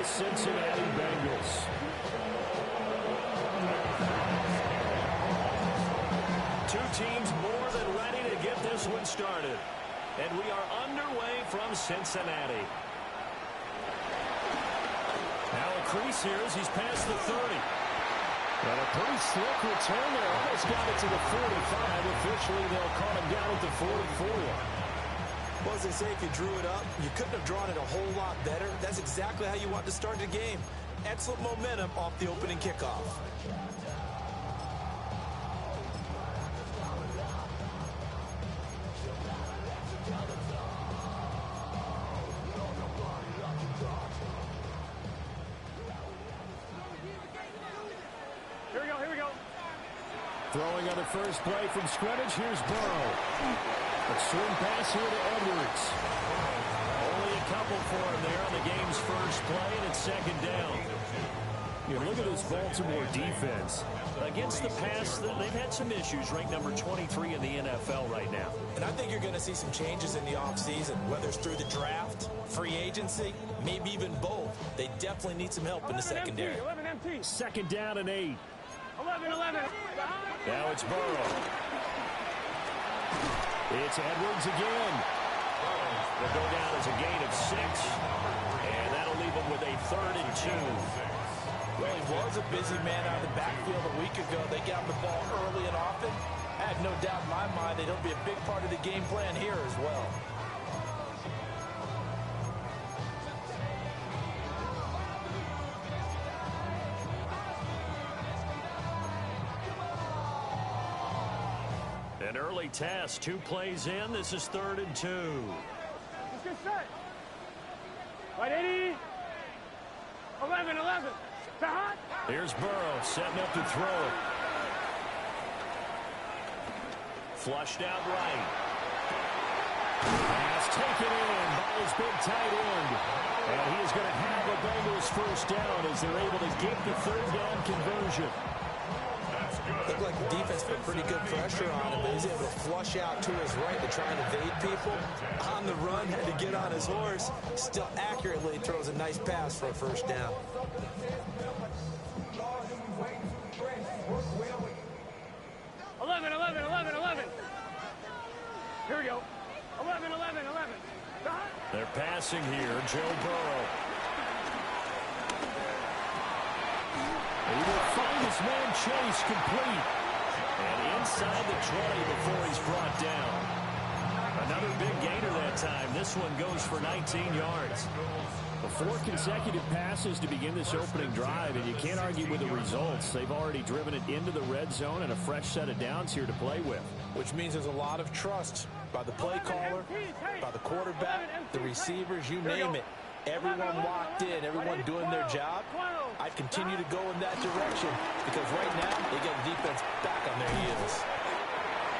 the Cincinnati Bengals. Two teams more than ready to get this one started. And we are underway from Cincinnati. Now a crease here as he's past the 30. And a pretty slick return there. Almost got it to the 45. Officially, they'll call him down at the 44. Well, as they say, if you drew it up, you couldn't have drawn it a whole lot better. That's exactly how you want to start the game. Excellent momentum off the opening kickoff. Throwing on the first play from scrimmage, here's Burrow. A swing pass here to Edwards. Only a couple for him there on the game's first play, and it's second down. You look at this Baltimore defense. Against the pass, they've had some issues, ranked number 23 in the NFL right now. And I think you're going to see some changes in the offseason, whether it's through the draft, free agency, maybe even both. They definitely need some help in the secondary. 11 MT. Second down and 8. 11. Now it's Burrow. It's Edwards again. They'll go down as a gain of 6. And that'll leave them with a 3rd and 2. Well, he was a busy man out of the backfield a week ago. They got the ball early and often. I have no doubt in my mind that he'll be a big part of the game plan here as well. An early task, 2 plays in. This is 3rd and 2. Let's get set. Right, 80. 11. Hot. Here's Burrow setting up to throw it. Flushed out right. Pass taken in by his big tight end. And he is going to have a Bengals first down as they're able to get the 3rd down conversion. Looked like the defense put pretty good pressure on him, but he's able to flush out to his right to try and evade people. On the run, had to get on his horse. Still accurately throws a nice pass for a first down. Eleven. Here we go. 11. They're passing here, Joe Burrow. He will find his man Chase complete. And inside the 20 before he's brought down. Another big gainer that time. This one goes for 19 yards. 4 consecutive passes to begin this opening drive, and you can't argue with the results. They've already driven it into the red zone and a fresh set of downs here to play with. Which means there's a lot of trust by the play caller, by the quarterback, the receivers, you name it. Everyone locked in, everyone doing their job. I'd continue to go in that direction because right now they get the defense back on their heels.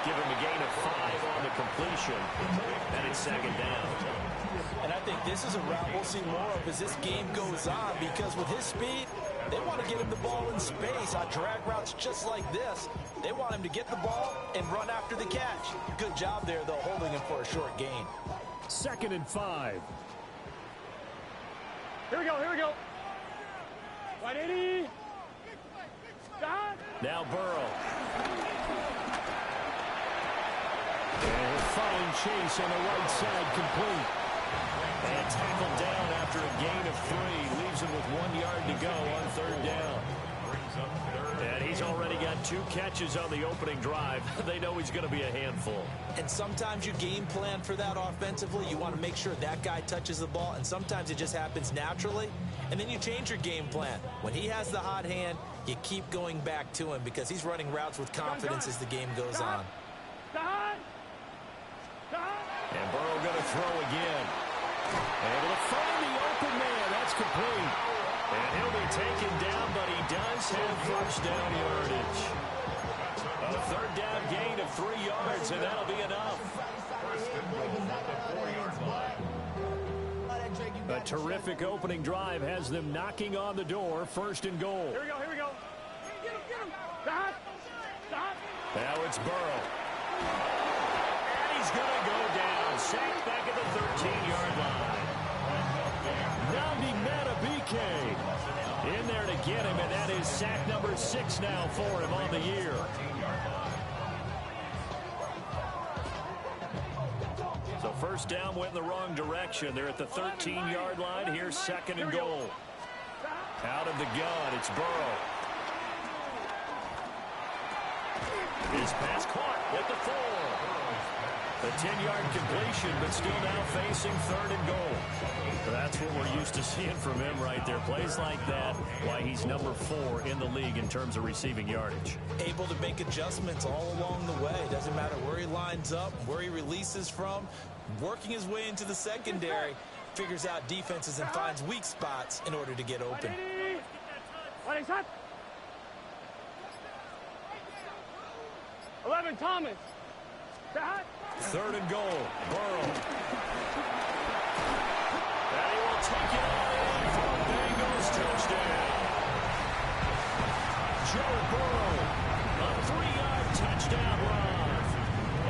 Give him a gain of 5 on the completion, and it's second down. And I think this is a route we'll see more of as this game goes on because with his speed, they want to get him the ball in space on drag routes just like this. They want him to get the ball and run after the catch. Good job there, though, holding him for a short gain. 2nd and 5. Here we go. Right, 80. Stop. Now Burrow. And he'll find Chase on the right side complete. And tackled down after a gain of 3. Leaves him with 1 yard to go on 3rd down. And he's already got 2 catches on the opening drive. They know he's going to be a handful. And sometimes you game plan for that offensively. You want to make sure that guy touches the ball. And sometimes it just happens naturally. And then you change your game plan. When he has the hot hand, you keep going back to him because he's running routes with confidence as the game goes on. And Burrow going to throw again. Able to find the open man. That's complete. And he'll be taken down, but he does have first down yardage. A 3rd down gain of 3 yards, and that'll be enough. A terrific opening drive has them knocking on the door. 1st and goal. Here we go. Get him. Stop. Now it's Burrow. And he's going to go down. Sacked back at the 13-yard line. Nnamdi Madubuike get him, and that is sack number 6 now for him on the year. So first down went in the wrong direction. They're at the 13-yard line. Here's 2nd and goal. Out of the gun, it's Burrow. His pass caught at the 4. The 10-yard completion, but still now facing 3rd and goal. That's what we're used to seeing from him right there. Plays like that, why he's number 4 in the league in terms of receiving yardage. Able to make adjustments all along the way. Doesn't matter where he lines up, where he releases from. Working his way into the secondary, figures out defenses and finds weak spots in order to get open. 11, Thomas. 3rd and goal, Burrow. And he will take it all in for a Bengals touchdown. Joe Burrow, a 3-yard touchdown run.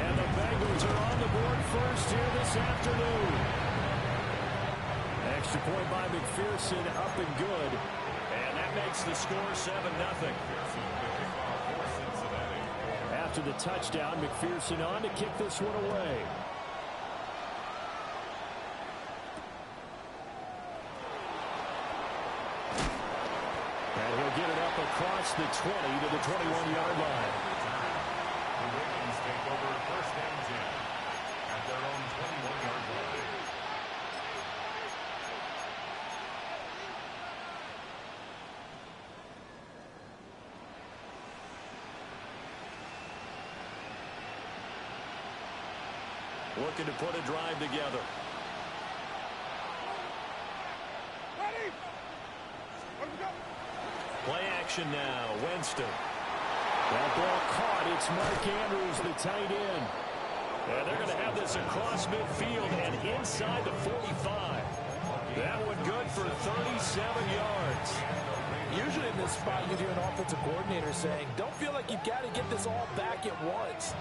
And the Bengals are on the board first here this afternoon. Extra point by McPherson, up and good. And that makes the score 7-0. After the touchdown, McPherson on to kick this one away. And he'll get it up across the 20 to the 21-yard line. The Ravens take over 1st and 10 at their own 21-yard line. Looking to put a drive together. Play action now. Winston. That ball caught. It's Mark Andrews, the tight end. And they're going to have this across midfield and inside the 45. That one good for 37 yards. Usually in this spot, you hear an offensive coordinator saying, don't feel like you've got to get this all back at once.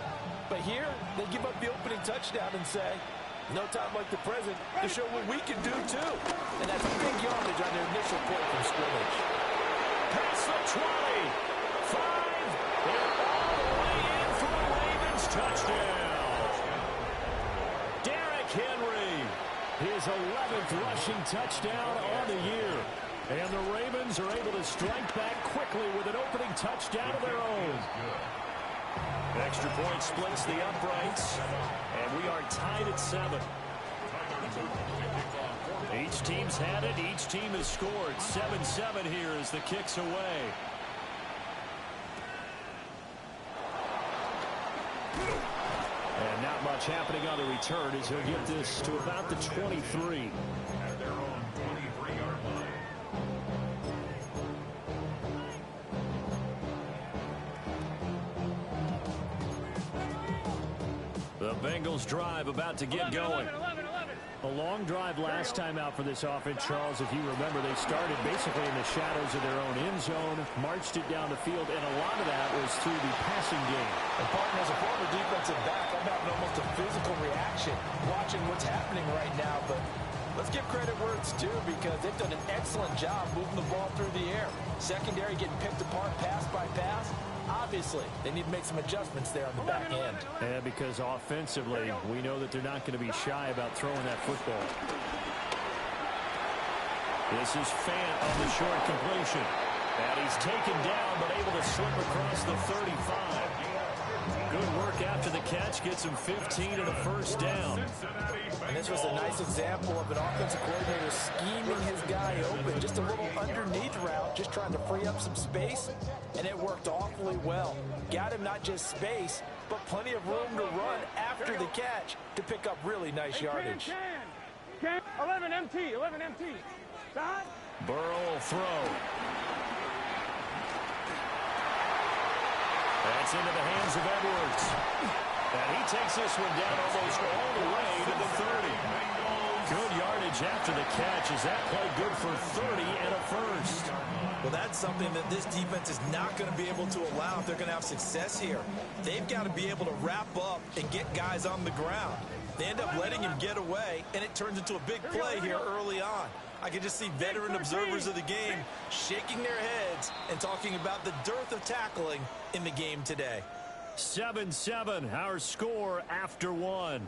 But here, they give up the opening touchdown and say, no time like the present to show what we can do, too. And that's a big yardage on their initial play from scrimmage. Past the 20. 5. And all the way in for the Ravens touchdown. Derrick Henry. His 11th rushing touchdown on the year. And the Ravens are able to strike back quickly with an opening touchdown of their own. Extra point splits the uprights, and we are tied at 7. Each team's had it. Each team has scored. 7-7 here as the kick's away. And not much happening on the return as he'll get this to about the 23. At their own 23-yard line. The Bengals drive about to get going. A long drive last time out for this offense, Charles. If you remember, they started basically in the shadows of their own end zone, marched it down the field, and a lot of that was through the passing game. And Barton, as a former defensive back, I'm having almost a physical reaction watching what's happening right now. But let's give credit where it's due, because they've done an excellent job moving the ball through the air. Secondary getting picked apart pass by pass. Obviously, they need to make some adjustments there on the back end. Yeah, because offensively, we know that they're not going to be shy about throwing that football. This is Fant on the short completion. And he's taken down, but able to slip across the 35. Good work after the catch. Gets him 15 and a first down. And this was a nice example of an offensive coordinator scheming his guy open. Just a little underneath route, just trying to free up some space. And it worked awfully well. Got him not just space, but plenty of room to run after the catch to pick up really nice yardage. 11 MT, 11 MT. Burrow will throw. That's into the hands of Edwards. And he takes this one down almost all the way to the 30. Good yardage after the catch. Is that play good for 30 and a first? Well, that's something that this defense is not going to be able to allow if they're going to have success here. They've got to be able to wrap up and get guys on the ground. They end up letting him get away, and it turns into a big play here early on. I can just see veteran observers of the game shaking their heads and talking about the dearth of tackling in the game today. 7-7, our score after one.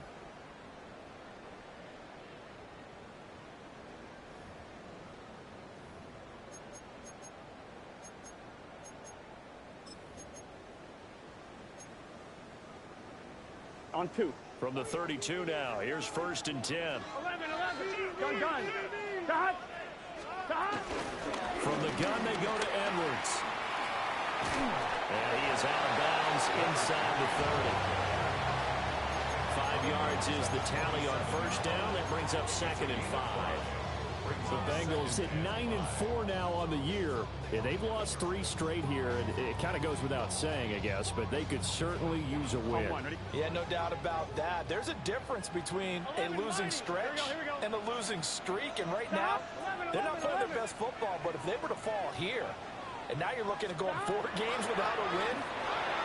On 2. From the 32 now, here's 1st and 10. 11. Gun. Dot. From the gun, they go to Edwards. And he is out of bounds inside the 30. 5 yards is the tally on 1st down. That brings up 2nd and 5. The Bengals at 9-4 now on the year. And they've lost 3 straight here. And it kind of goes without saying, I guess, but they could certainly use a win. Yeah, no doubt about that. There's a difference between a losing stretch and a losing streak. And right now, they're not playing their best football. But if they were to fall here, and now you're looking at going 4 games without a win,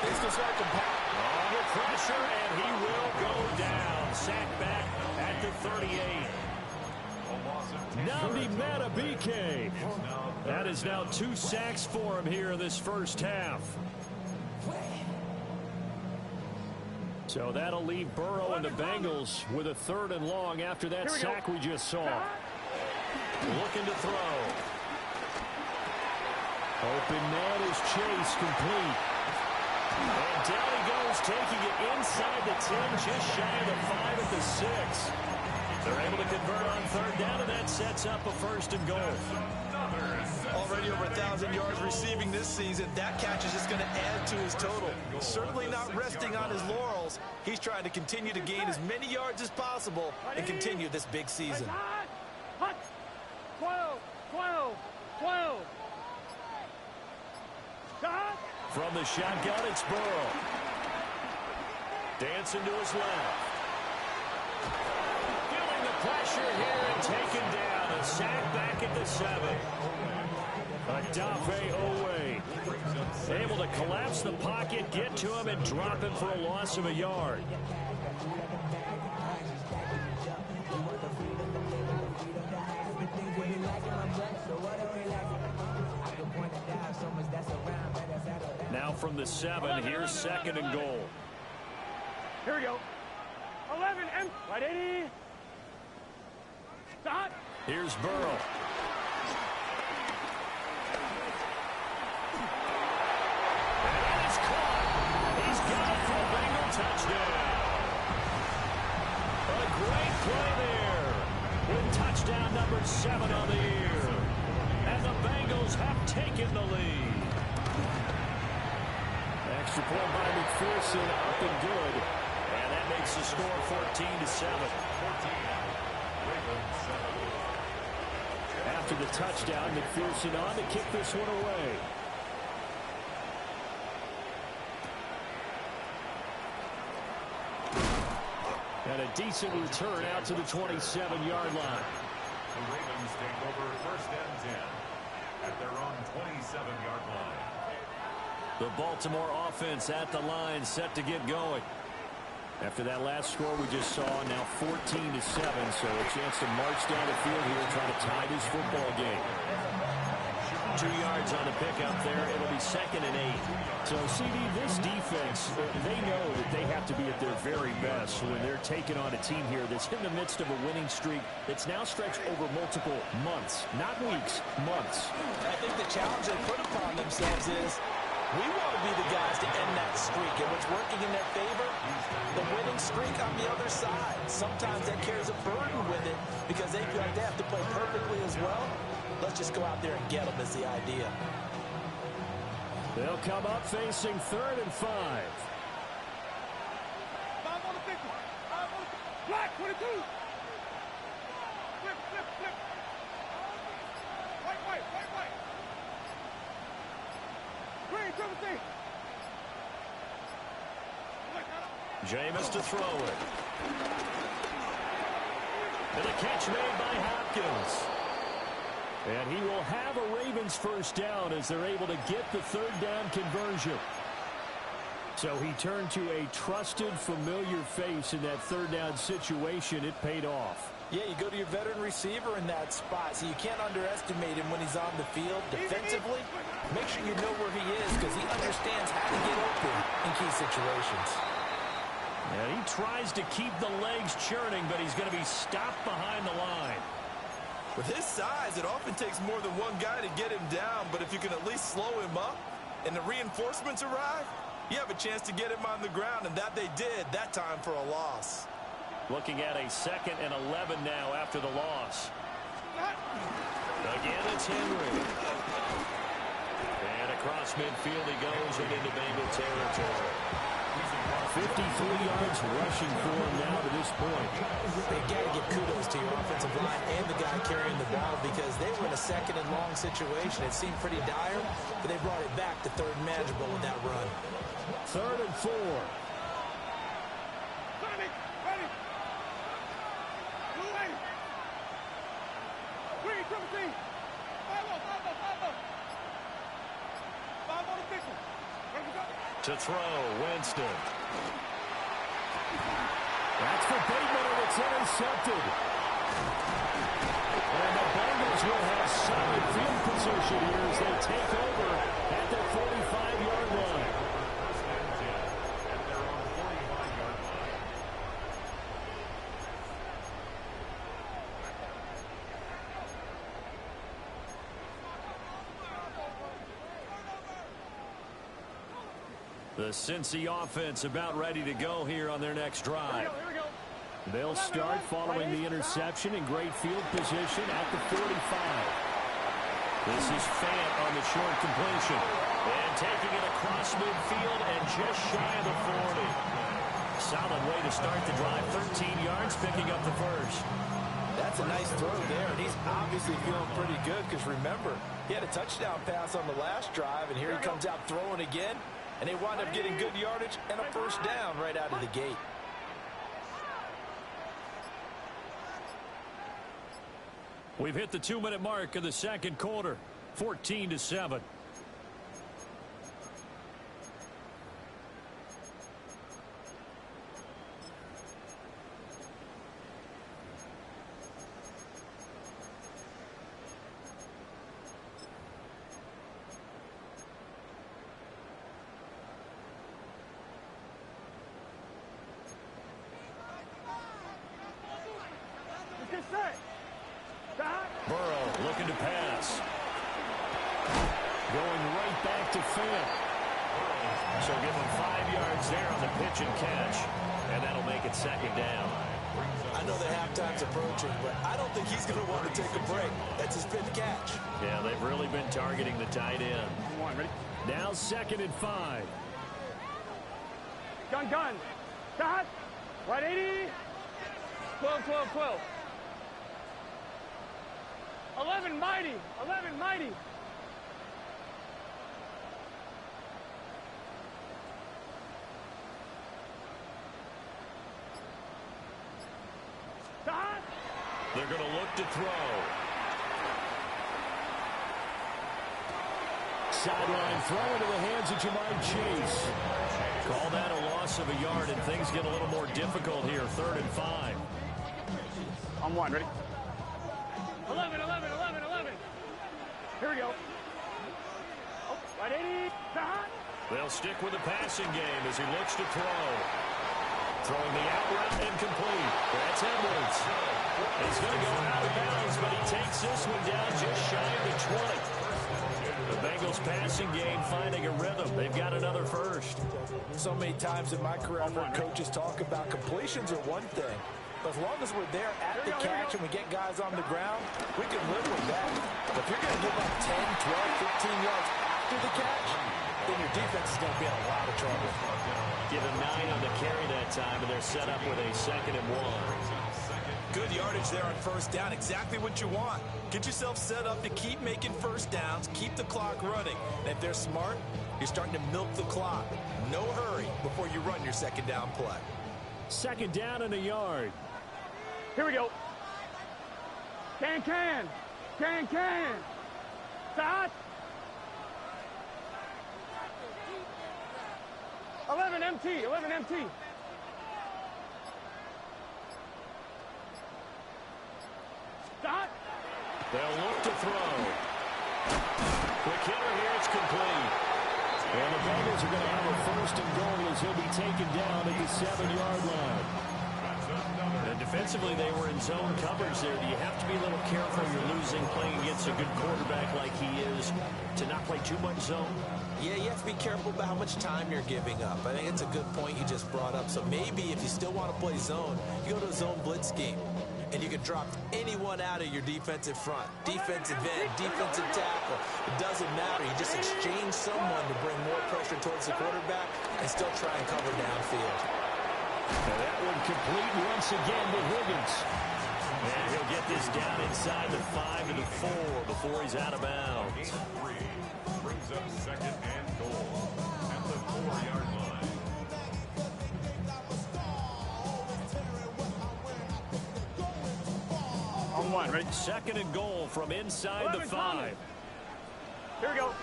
things can start to pack. Under pressure, and he will go down. Sacked back at the 38. Nnamdi Madubuike. That is now 2 sacks for him here in this first half. So that'll leave Burrow and the Bengals with a 3rd and long after that sack we just saw. Looking to throw. Open man is Chase, complete. And down he goes, taking it inside the 10, just shy of the 5 at the 6. They're able to convert on 3rd down, and that sets up a 1st and goal. Already over 1,000 yards receiving this season. That catch is just going to add to his total. Certainly not resting on his laurels. He's trying to continue to gain as many yards as possible and continue this big season. 12. From the shotgun, it's Burrow. Dancing to his left. Feeling the pressure here and taken down. A sack back at the 7. Odafe Oweh able to collapse the pocket, get to him, and drop him for a loss of a yard. Now from the 7, here's 2nd and goal. Here we go. 11 and 180. Dot. Here's Burrow. And that is caught. He's got it for a Bengal touchdown. A great play there. With touchdown number 7 on the year. And the Bengals have taken the lead. Extra point by McPherson, up and good. And that makes the score 14-7. After the touchdown, McPherson on to kick this one away. And a decent return out to the 27-yard line. The Ravens take over 1st and 10 at their own 27-yard line. The Baltimore offense at the line, set to get going. After that last score we just saw, now 14-7, so a chance to march down the field here and try to tie this football game. 2 yards on the pickup there. It'll be 2nd and 8. So, CD, this defense, they know that they have to be at their very best when they're taking on a team here that's in the midst of a winning streak that's now stretched over multiple months, not weeks, months. I think the challenge they put upon themselves is we want to be the guys to end that streak, and what's working in their favor, the winning streak on the other side. Sometimes that carries a burden with it because they feel like they have to play perfectly as well. Let's just go out there and get them is the idea. They'll come up facing 3rd and 5. 5 on the 50. 5 on the black 22. Flip. White. Green 17. Jameis to throw it. And the catch made by Hopkins. And he will have a Ravens 1st down as they're able to get the 3rd down conversion. So he turned to a trusted, familiar face in that 3rd down situation. It paid off. Yeah, you go to your veteran receiver in that spot, so you can't underestimate him when he's on the field. Defensively, make sure you know where he is because he understands how to get open in key situations. And he tries to keep the legs churning, but he's going to be stopped behind the line. With his size, it often takes more than one guy to get him down, but if you can at least slow him up and the reinforcements arrive, you have a chance to get him on the ground, and that they did, that time for a loss. Looking at a 2nd and 11 now after the loss. Again, it's Henry. And across midfield he goes and into Bengal territory. 53 yards rushing for him now to this point. They've got to give kudos to your offensive line and the guy carrying the ball because they were in a 2nd and long situation. It seemed pretty dire, but they brought it back to 3rd and manageable with that run. 3rd and 4. To throw, Winston. That's for Bateman, and it's intercepted. And the Bengals will have solid field position here as they take over at their 45-yard line. The Cincy offense about ready to go here on their next drive. They'll start following the interception in great field position at the 45. This is Fant on the short completion. And taking it across midfield and just shy of the 40. Solid way to start the drive. 13 yards, picking up the first. That's a nice throw there, and he's obviously feeling pretty good because remember, he had a touchdown pass on the last drive, and here he comes out throwing again. And they wind up getting good yardage and a first down right out of the gate. We've hit the 2-minute mark of the 2nd quarter. 14-7. Burrow looking to pass. Going right back to Fant. So give him 5 yards there on the pitch and catch. And that'll make it 2nd down. I know the halftime's approaching, but I don't think he's going to want to take a break. That's his 5th catch. Yeah, they've really been targeting the tight end. Now 2nd and 5. Gun. Stop. Right 80. 12. 11 mighty. Stop. They're going to look to throw. Sideline throw into the hands of Jamar Chase. Call that a loss of a yard, and things get a little more difficult here. 3rd and 5. On 1, ready? 11. Here we go. Oh, right 80. Stop. They'll stick with the passing game as he looks to throw. Throwing the out route incomplete. That's Edwards. He's going to go out of bounds, but he takes this one down just shy of the 20. The Bengals passing game finding a rhythm. They've got another first. So many times in my career, I've heard coaches talk about completions are one thing. But as long as we're there at the catch and we get guys on the ground, we can live with that. But if you're going to give up 10, 12, 15 yards after the catch, then your defense is going to be in a lot of trouble. Give him 9 on the carry that time, and they're set up with a 2nd and 1. Good yardage there on first down. Exactly what you want. Get yourself set up to keep making first downs, keep the clock running. And if they're smart, you're starting to milk the clock. No hurry before you run your 2nd down play. 2nd down and a yard. Here we go. Can. Stop. 11 MT. The kicker here, it's complete. And the Bengals are going to have a first and goal as he'll be taken down at the 7-yard line. And defensively, they were in zone coverage there. Do you have to be a little careful when you're losing, playing against a good quarterback like he is, to not play too much zone? Yeah, you have to be careful about how much time you're giving up. I think it's a good point you just brought up. So maybe if you still want to play zone, you go to a zone blitz scheme. And you can drop anyone out of your defensive front. Defensive end, defensive tackle. It doesn't matter. You just exchange someone to bring more pressure towards the quarterback and still try and cover downfield. And that one complete once again to Higgins. And he'll get this down inside the 5 and the 4 before he's out of bounds. Brings up second and goal at the 4-yard line. On one, right? Second and goal from inside the 5. Here we go.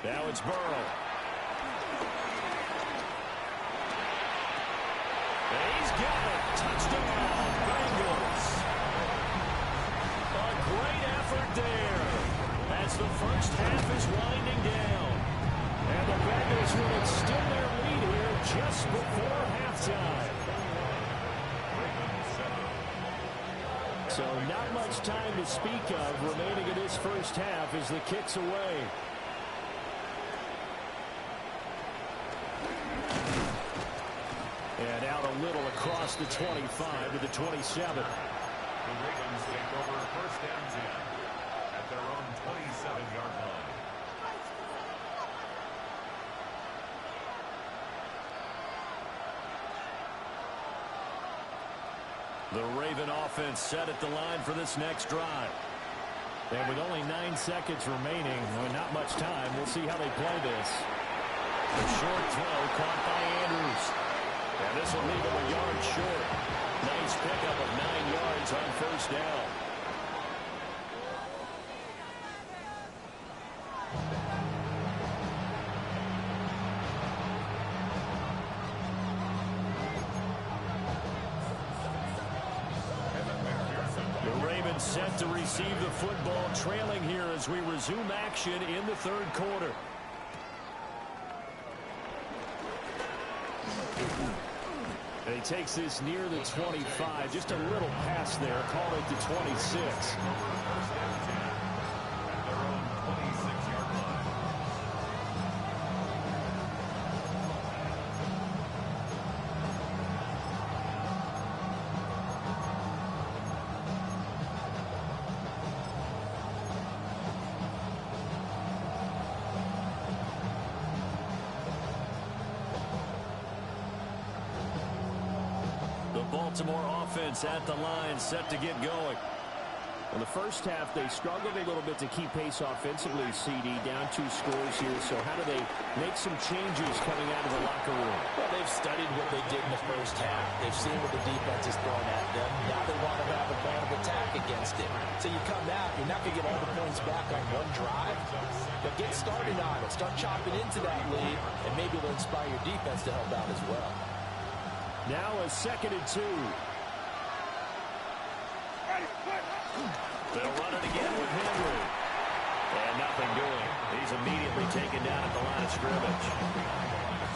Now it's Burrow. And he's got it. Touchdown, Bengals. A great effort there as the first half is winding down. And the Bengals will extend their lead here just before halftime. So not much time to speak of remaining in this first half as the kick's away. And out a little across the 25 to the 27. The Ravens take over first and 10 at their own 27-yard line. The Raven offense set at the line for this next drive. And with only 9 seconds remaining, not much time, we'll see how they play this. A short throw caught by Andrews. And this will leave him a yard short. Nice pickup of 9 yards on first down. The Ravens set to receive the football, trailing here as we resume action in the third quarter. And he takes this near the 25. Just a little pass there. Call it the 26. Baltimore offense at the line, set to get going. In the first half, they struggled a little bit to keep pace offensively, CD, down 2 scores here. So how do they make some changes coming out of the locker room? Well, they've studied what they did in the first half. They've seen what the defense is throwing at them. Now they want to have a plan of attack against it. So you come out, you're not going to get all the points back on one drive, but get started on it. Start chopping into that lead, and maybe it'll inspire your defense to help out as well. Now a 2nd and 2. They'll run it again with Henry. And nothing doing. He's immediately taken down at the line of scrimmage.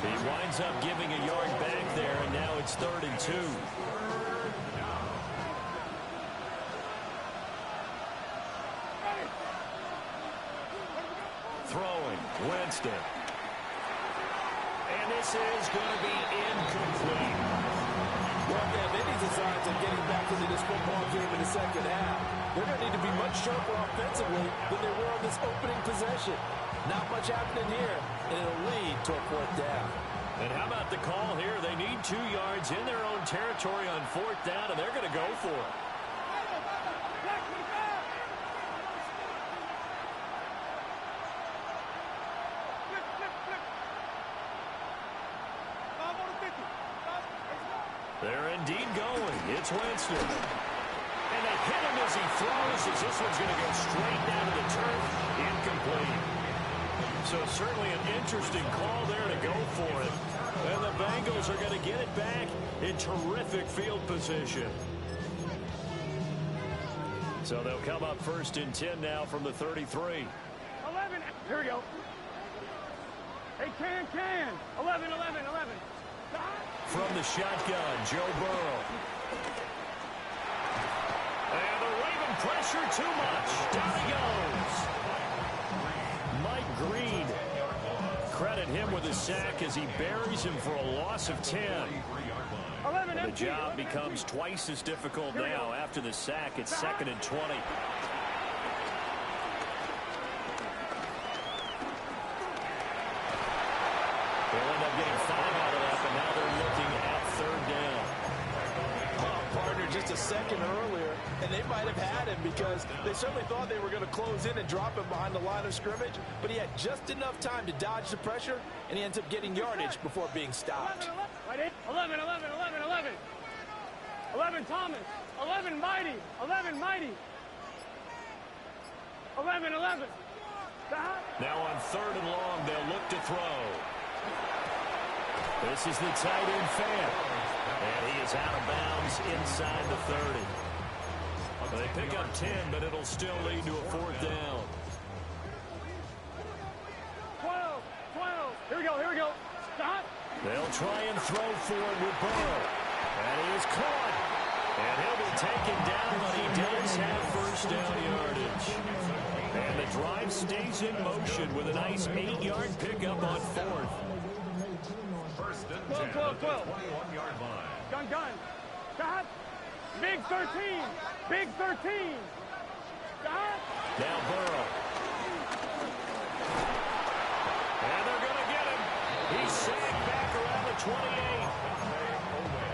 He winds up giving a yard back there, and now it's 3rd and 2. Throwing, Winston. And this is going to be incomplete. Well, if they have any designs of getting back into this football game in the second half, they're going to need to be much sharper offensively than they were on this opening possession. Not much happening here, and it'll lead to a 4th down. And how about the call here? They need 2 yards in their own territory on 4th down, and they're going to go for it. They're indeed going. It's Winston. And they hit him as he throws, as this one's going to go straight down to the turf. Incomplete. So certainly an interesting call there to go for it. And the Bengals are going to get it back in terrific field position. So So they'll come up first and 10 now from the 33. 11. Here we go. Hey, can. 11. From the shotgun, Joe Burrow. And the Raven pressure too much. Down he goes. Mike Green. Credit him with a sack as he buries him for a loss of 10. The job becomes twice as difficult now after the sack. It's 2nd and 20. They'll end up getting 5 out of that, but now they're looking at 3rd down. Partner just a second earlier, and they might have had him because they certainly thought they were going to close in and drop him behind the line of scrimmage, but he had just enough time to dodge the pressure, and he ends up getting yardage before being stopped. 11. 11 Thomas. 11 Mighty. 11. 11. Now on 3rd and long, they'll look to throw. This is the tight end fan. And he is out of bounds inside the 30. Well, they pick up 10, but it'll still lead to a 4th down. 12. Here we go. Stop. They'll try and throw for it with Burrow. And he is caught. And he'll be taken down, but he does have 1st down yardage. And the drive stays in motion with a nice 8-yard pickup on 4th. 1st and 10 12. 21-yard line. Gun. Stop. Big 13. Stop. Now Burrow. And they're going to get him. He's sagged back around the 28.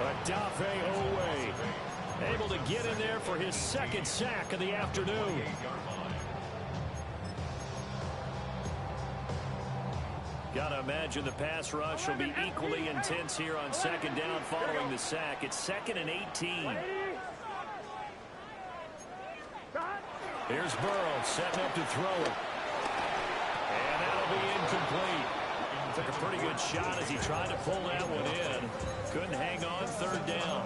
Adafe Owe able to get in there for his 2nd sack of the afternoon. Got to imagine the pass rush will be equally intense here on 2nd down following the sack. It's 2nd and 18. Here's Burrow setting up to throw it. And that'll be incomplete. Took a pretty good shot as he tried to pull that one in. Couldn't hang on. 3rd down.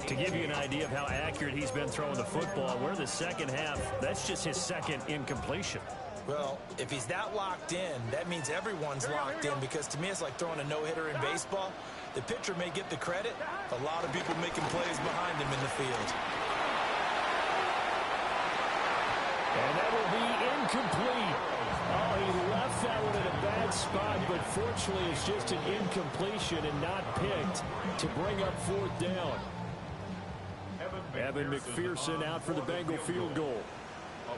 To give you an idea of how accurate he's been throwing the football, we're the 2nd half. That's just his 2nd incompletion. Well, if he's that locked in, that means everyone's locked in, because to me it's like throwing a no-hitter in baseball. The pitcher may get the credit. A lot of people making plays behind him in the field. And that will be incomplete. Oh, he left that one in a bad spot, but fortunately it's just an incompletion and not picked to bring up 4th down. Evan McPherson out for the Bengal field goal.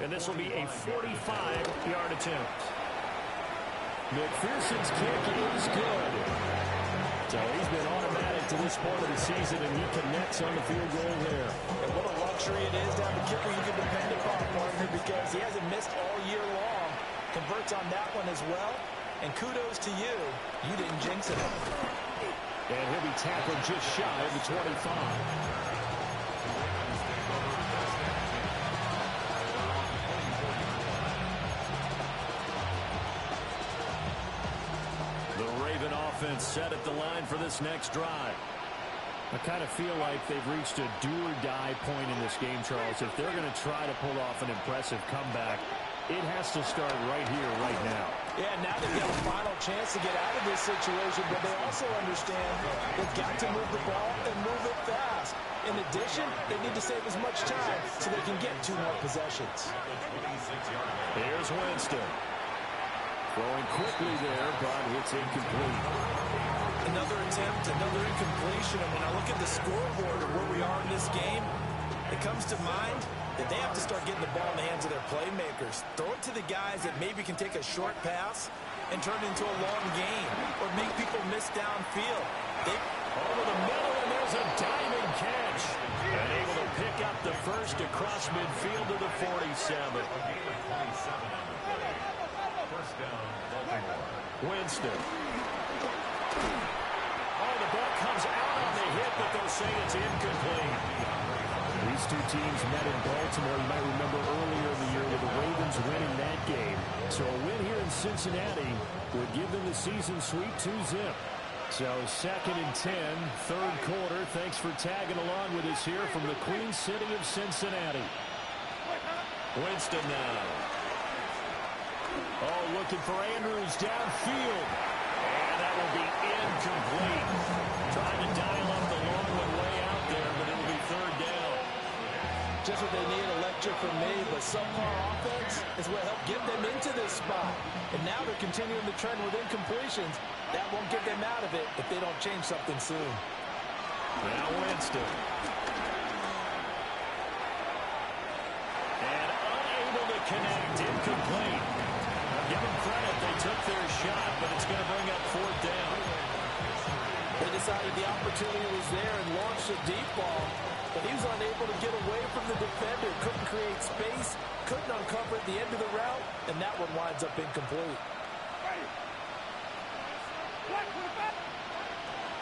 And this will be a 45-yard attempt. McPherson's kick is good. So he's been automatic to this point of the season, and he connects on the field goal there. And what a luxury it is to have a kicker you can depend upon, partner, because he hasn't missed all year long. Converts on that one as well. And kudos to you. You didn't jinx it. And he'll be tackled just shy of the 25. Offense set at the line for this next drive. I kind of feel like they've reached a do-or-die point in this game, Charles. If they're going to try to pull off an impressive comeback, it has to start right here, right now. Yeah, now they've got a final chance to get out of this situation, but they also understand they've got to move the ball and move it fast. In addition, they need to save as much time so they can get 2 more possessions. Here's Winston. Throwing quickly there, but it's incomplete. Another attempt, another incompletion. And when I look at the scoreboard of where we are in this game, it comes to mind that they have to start getting the ball in the hands of their playmakers. Throw it to the guys that maybe can take a short pass and turn it into a long game or make people miss downfield. Over the middle, and there's a diving catch. And able to pick up the first across midfield to the 47. Winston. Oh, the ball comes out on the hit, but they'll say it's incomplete. These two teams met in Baltimore, you might remember earlier in the year, with the Ravens winning that game. So a win here in Cincinnati would give them the season sweep 2-zip. So 2nd and 10, 3rd quarter. Thanks for tagging along with us here from the Queen City of Cincinnati. Winston now. Oh, looking for Andrews downfield. And that will be incomplete. Trying to dial up the long one way out there, but it'll be third down. Just what they need, a lecture from me, but subpar offense is what helped get them into this spot. And now they're continuing the trend with incompletions. That won't get them out of it if they don't change something soon. Now Winston. And unable to connect, incomplete. Give them credit, they took their shot, but it's going to bring up fourth down. They decided the opportunity was there and launched a deep ball, but he was unable to get away from the defender, couldn't create space, couldn't uncover at the end of the route, and that one winds up incomplete.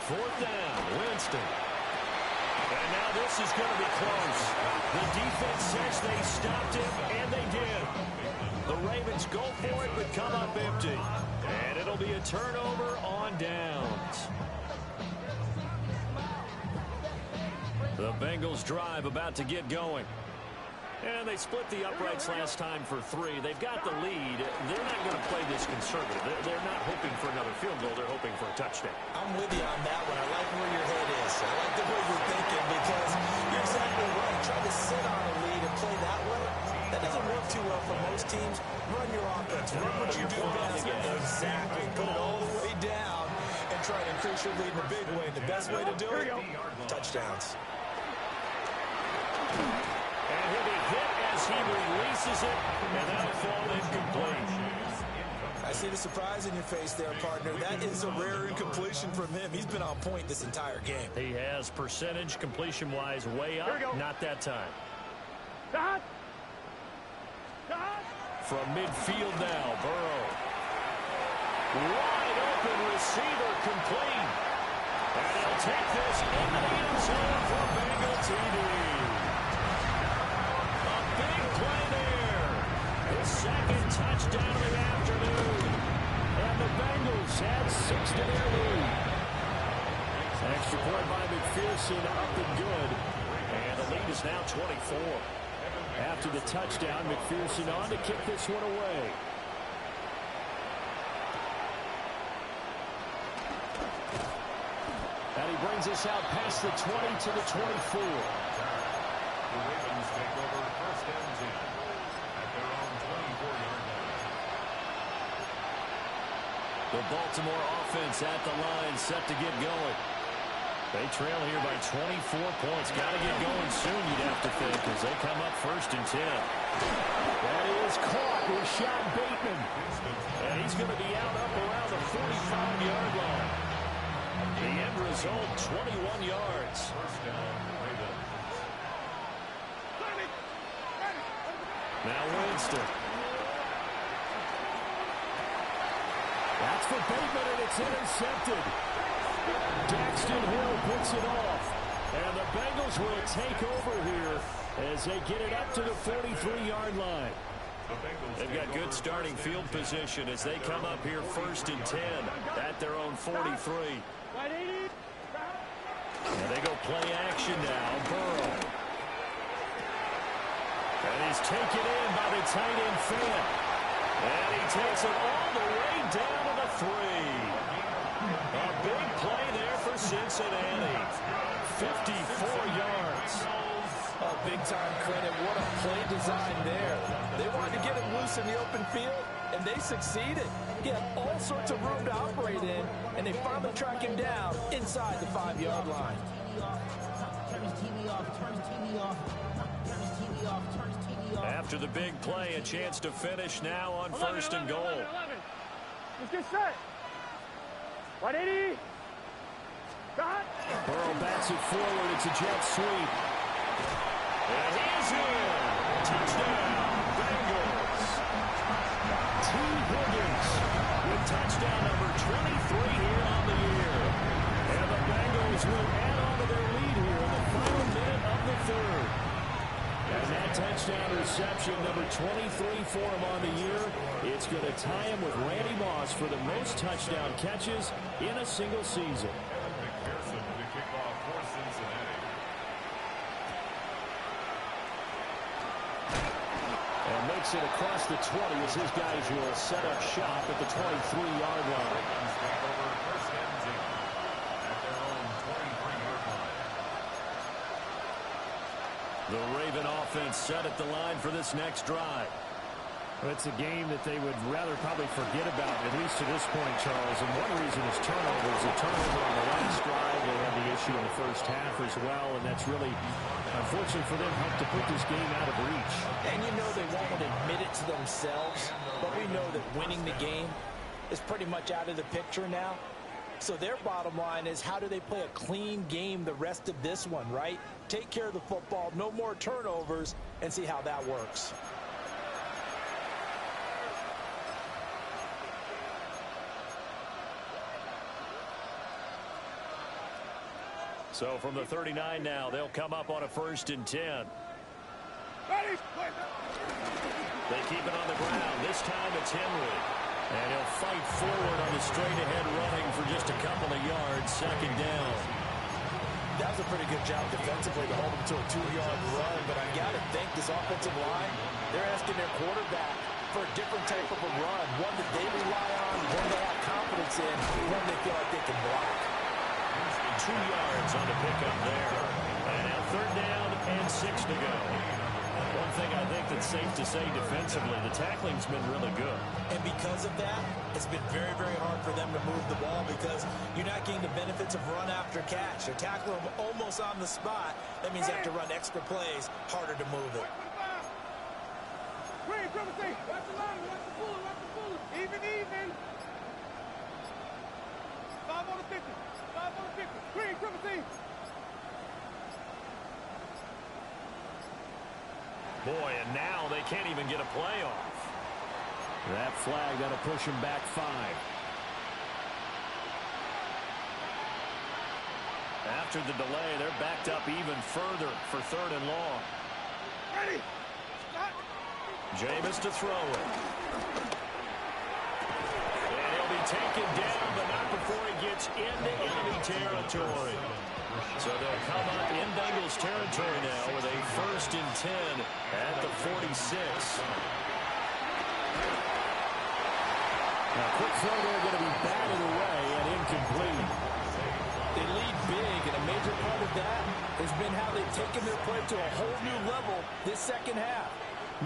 Fourth down, Winston. And now this is going to be close. The defense says they stopped him, and they did. The Ravens go for it, but come up empty. And it'll be a turnover on downs. The Bengals drive about to get going. And they split the uprights last time for 3. They've got the lead. They're not going to play this conservative. They're not hoping for another field goal. They're hoping for a touchdown. I'm with you on that one. I like where your head is. I like the way you're thinking because you're exactly right. Try to sit on a lead and play that way. That doesn't work too well for most teams. Run your offense. Run what you do best. Exactly. Put it all the way down and try to increase your lead in a big way. The best way to do it, touchdowns. And he'll be hit as he releases it, and that'll fall incomplete. I see the surprise in your face there, partner. That is a rare incompletion from him. He's been on point this entire game. He has percentage completion-wise way up. Not that time. From midfield now, Burrow. Wide open receiver complete. And he'll take this into the end zone for Bengal TD. Play there. His second touchdown of the afternoon. And the Bengals had 6 to their lead. Extra point by McPherson up and good. And the lead is now 24. After the touchdown, McPherson on to kick this one away. And he brings us out past the 20 to the 24. The Ravens take over first and 10 at their own 24-yard line. The Baltimore offense at the line, set to get going. They trail here by 24 points. Got to get going soon, you'd have to think, as they come up first and 10. That is caught with Sean Bateman. And he's going to be out up around the 45-yard line. The end result, 21 yards. First down, Ravens. Now Winston. That's for Bateman, and it's intercepted. Daxton Hill picks it off. And the Bengals will take over here as they get it up to the 43-yard line. They've got good starting field position as they come up here first and 10 at their own 43. And they go play action now. Burrow. And he's taken in by the tight end Fant. And he takes it all the way down to the 3. A big play there for Cincinnati. 54 yards. Oh, big-time credit. What a play design there. They wanted to get him loose in the open field, and they succeeded. He had all sorts of room to operate in, and they finally track him down inside the 5-yard line. After the big play, a chance to finish now on first and goal. Let's get set. 180. Burrow bats it forward. It's a jet sweep. And he's in. Touchdown, Bengals. T. Higgins with touchdown number 23 here on the year. And the Bengals will add on to their lead here in the final minute of the third. And that touchdown reception, number 23 for him on the year. It's going to tie him with Randy Moss for the most touchdown catches in a single season. McPherson to kick off for Cincinnati. takes it across the 20 as his guys will set up shop at the 23-yard line. Back over first and 10 at their own 23-yard line. The Raven offense set at the line for this next drive. Well, it's a game that they would rather probably forget about, at least to this point, Charles. And one reason is turnovers. A turnover on the last drive. They had the issue in the first half as well, and that's really, unfortunately for them, helped to put this game out of reach. And you know they won't admit it to themselves, but we know that winning the game is pretty much out of the picture now. So their bottom line is, how do they play a clean game the rest of this one, right? Take care of the football, no more turnovers, and see how that works. So from the 39 now, they'll come up on a 1st and 10. Ready? They keep it on the ground. This time it's Henry. And he'll fight forward on the straight-ahead running for just a couple of yards. 2nd down. That was a pretty good job defensively to hold him to a 2-yard run. But I got to think this offensive line, they're asking their quarterback for a different type of a run. One that they rely on, one they have confidence in, one they feel like they can block. 2 yards on the pickup there. And now 3rd down and 6 to go. One thing I think that's safe to say defensively, the tackling's been really good. And because of that, it's been very, very hard for them to move the ball because you're not getting the benefits of run after catch. They're tackling them almost on the spot. That means they have to run extra plays, harder to move it. Green, triple C. Watch the line. Watch the puller. Watch the puller. Even. 5 on the 50. 5 on the 50. Green, triple C. Boy, and now they can't even get a play off. That flag, that'll push him back 5. After the delay, they're backed up even further for 3rd and long. Ready. Stop. Jameis to throw it. And he'll be taken down, but not before he gets into enemy territory. So they'll come up in Bengals territory now with a 1st and 10 at the 46. Now, quick throw there, going to be batted away and incomplete. They lead big, and a major part of that has been how they've taken their play to a whole new level this 2nd half.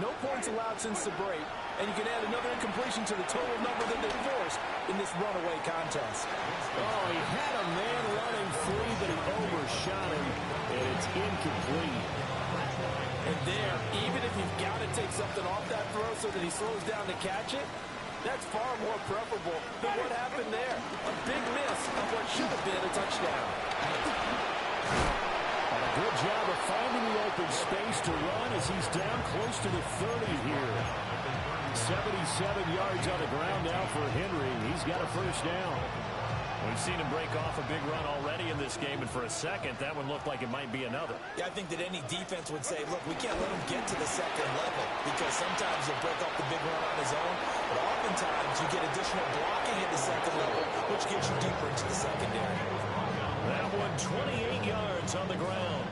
No points allowed since the break, and you can add another incompletion to the total number that they forced in this runaway contest. Oh, he had a man running free, but he overshot him, and it's incomplete. And there, even if you've got to take something off that throw so that he slows down to catch it, that's far more preferable than what happened there. A big miss of what should have been a touchdown. And a good job of finding the open space to run as he's down close to the 30 here. 77 yards on the ground now for Henry. He's got a 1st down. We've seen him break off a big run already in this game, and for a second, that one looked like it might be another. Yeah, I think that any defense would say, look, we can't let him get to the 2nd level because sometimes he'll break off the big run on his own, but oftentimes you get additional blocking at the 2nd level, which gets you deeper into the secondary. That one 28 yards on the ground.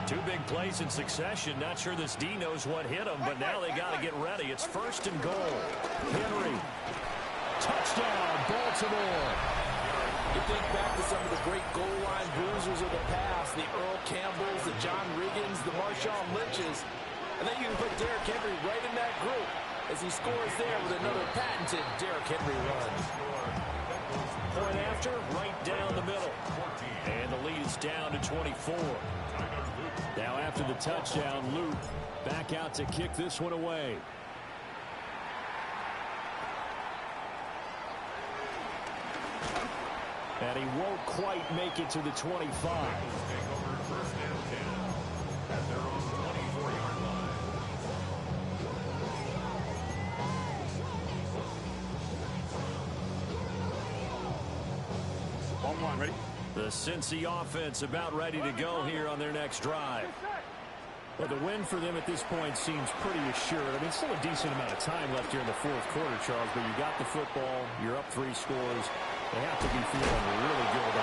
Two big plays in succession. Not sure this D knows what hit him, but now they got to get ready. It's 1st and goal. Henry. Touchdown, Baltimore. You think back to some of the great goal line bruisers of the past, the Earl Campbells, the John Riggins, the Marshawn Lynches. I think you can put Derrick Henry right in that group as he scores there with another patented Derrick Henry run. Point after, right down the middle. And the lead is down to 24. Now after the touchdown, Luke back out to kick this one away. And he won't quite make it to the 25. Ready? The Cincy offense about ready to go here on their next drive. Well, the win for them at this point seems pretty assured. I mean, still a decent amount of time left here in the 4th quarter, Charles, but you got the football, you're up 3 scores. They have to be feeling really good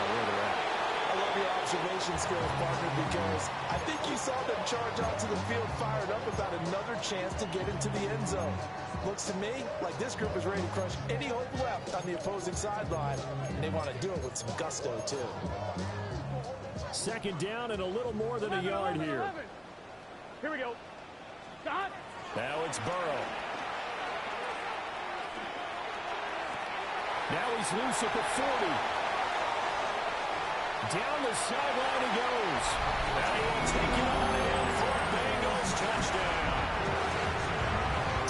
observation skills, partner, because I think you saw them charge onto the field fired up about another chance to get into the end zone. Looks to me like this group is ready to crush any hope left on the opposing sideline, and they want to do it with some gusto, too. Second down and a little more than a yard here. Here we go. Stop. Now it's Burrow. Now he's loose at the 40. Down the sideline he goes. Now he'll take it on in for a Bengals touchdown.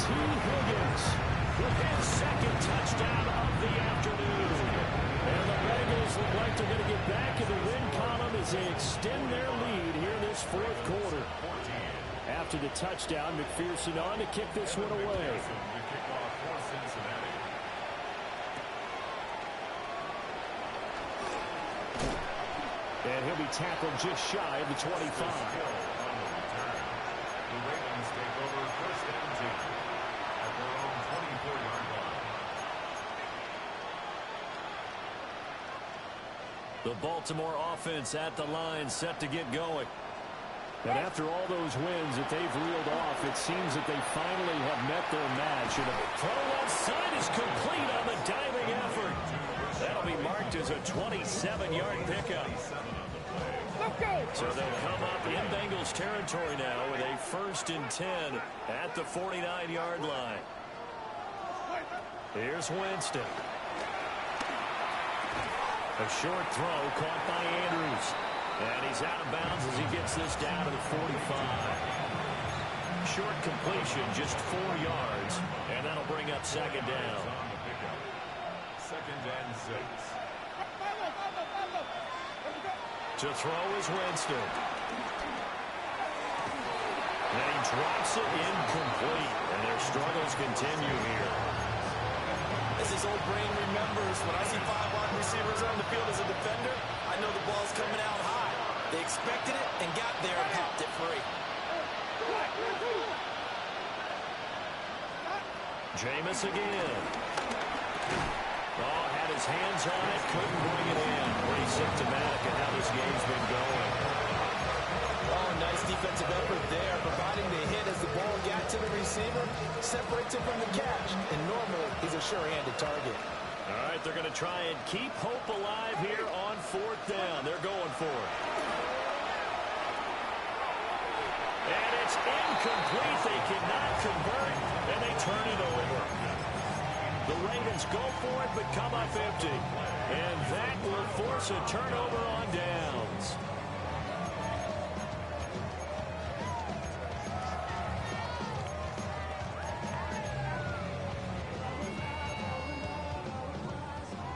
T. Higgins with his second touchdown of the afternoon. And the Bengals look like they're going to get back in the win column as they extend their lead here in this fourth quarter. After the touchdown, McPherson on to kick this one away. And he'll be tackled just shy of the 25. The Ravens take over first and 10 at their own 24-yard line. The Baltimore offense at the line, set to get going. And after all those wins that they've reeled off, it seems that they finally have met their match. And a throw left side is complete on the diving effort. That'll be marked as a 27-yard pickup. So they'll come up in Bengals territory now with a 1st and 10 at the 49-yard line. Here's Winston. A short throw caught by Andrews. And he's out of bounds as he gets this down to the 45. Short completion, just 4 yards. And that'll bring up second down. Second and 6. To throw is Winston. And he drops it incomplete. And their struggles continue here. As his old brain remembers, when I see 5 wide receivers on the field as a defender, I know the ball's coming out high. They expected it and got there and popped it free. Jameis again. Oh, had his hands on it, couldn't bring it in. Pretty symptomatic of how this game's been going. Oh, nice defensive effort there, providing the hit as the ball got to the receiver, separates him from the catch, and normally he's a sure-handed target. All right, they're going to try and keep hope alive here on 4th down. They're going for it. And it's incomplete. They cannot convert, and they turn it over. The Ravens go for it, but come up empty. And that will force a turnover on downs.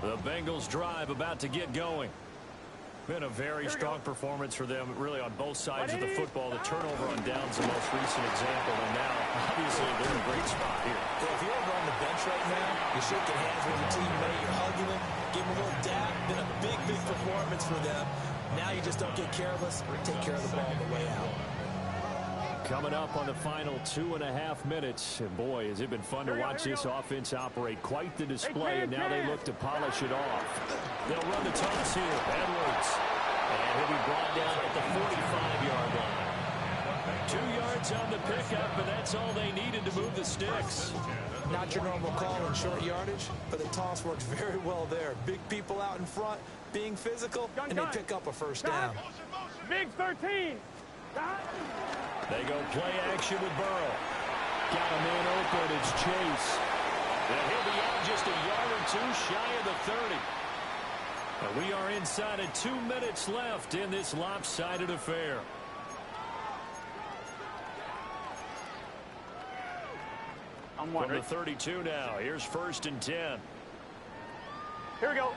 The Bengals drive about to get going. Been a very strong performance for them, really, on both sides of the football. The turnover on downs, the most recent example, and now, obviously, they're in a great spot here. Yeah, if you're over on the bench right now, you're shaking hands with your teammate, you're hugging them, give them a little dab. Been a big, big performance for them. Now you just don't get careless, take care of the ball on the way out. Coming up on the final 2.5 minutes. And boy, has it been fun to watch this offense operate. Quite the display, and now they look to polish it off. They'll run the toss here. Edwards. And he'll be brought down at the 45-yard line. 2 yards on the pickup, and that's all they needed to move the sticks. Not your normal call in short yardage, but the toss works very well there. Big people out in front, being physical, and they pick up a first down. Big 13. They go play action with Burrow. Got a man open. It's Chase. And he'll be out just a yard or 2 shy of the 30. And we are inside of 2 minutes left in this lopsided affair. I'm From the 32 now. Here's 1st and 10. Here we go.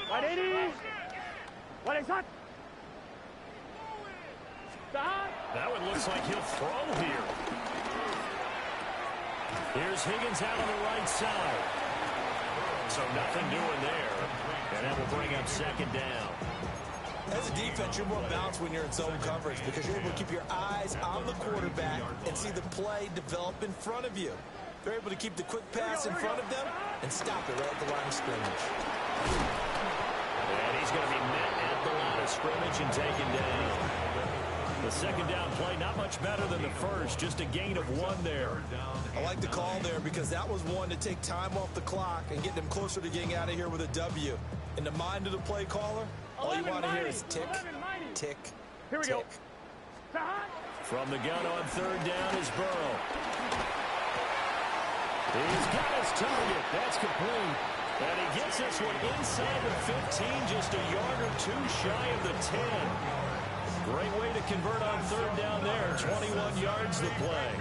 180. 180. That one looks like he'll throw here. Here's Higgins out on the right side. So nothing doing there. And that will bring up second down. As a defense, you're more balanced when you're in zone coverage because you're able to keep your eyes on the quarterback and see the play develop in front of you. They're able to keep the quick pass in front of them and stop it right at the line of scrimmage. And he's going to be met at the scrimmage and taken down. The second down play, not much better than the first, just a gain of 1 there. I like the call there because that was one to take time off the clock and get them closer to getting out of here with a W. In the mind of the play caller, all you want to hear is tick, tick, Here we tick. go. From the gun on third down is Burrow. He's got his target. That's complete. And he gets this one inside the 15, just a yard or 2 shy of the 10. Great way to convert on third down there. 21 yards the play.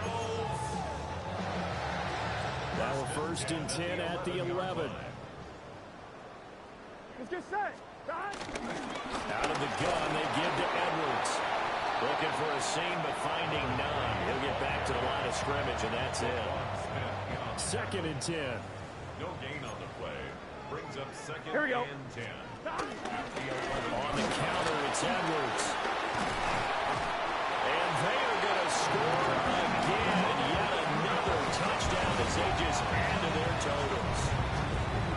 Now we're first and 10 at the 11. Let's get set. Out of the gun, they give to Edwards. Looking for a seam, but finding none. He'll get back to the line of scrimmage, and that's it. Second and 10. No gain on the play. Brings up second Here we go. and 10. On the counter, it's Edwards. And they are going to score again. Yet another touchdown as they just add to their totals.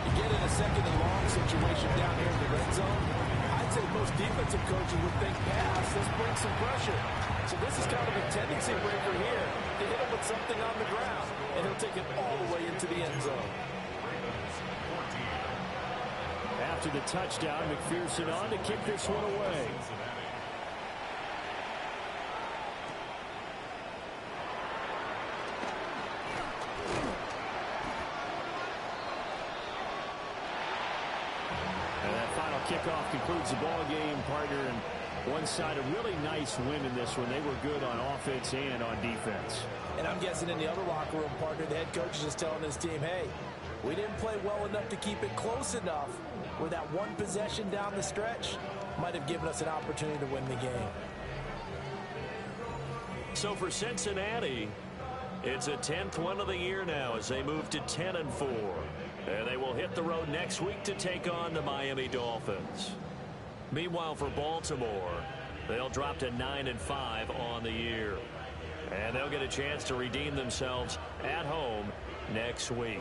You get in a second and long situation down here in the red zone. I'd say most defensive coaches would think pass. Let's bring some pressure. So this is kind of a tendency breaker here. They hit him with something on the ground, and he'll take it all the way into the end zone. After the touchdown, McPherson on to kick this one away. And that final kickoff concludes the ball game, partner. And one side, a really nice win in this one. They were good on offense and on defense. And I'm guessing in the other locker room, partner, the head coach is just telling his team, hey, we didn't play well enough to keep it close enough where that one possession down the stretch might have given us an opportunity to win the game. So for Cincinnati, it's a 10th win of the year now as they move to 10-4. And they will hit the road next week to take on the Miami Dolphins. Meanwhile, for Baltimore, they'll drop to 9-5 on the year. And they'll get a chance to redeem themselves at home next week.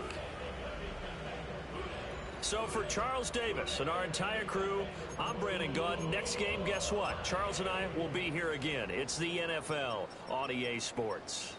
So for Charles Davis and our entire crew, I'm Brandon Gaudin. Next game, guess what? Charles and I will be here again. It's the NFL on EA Sports.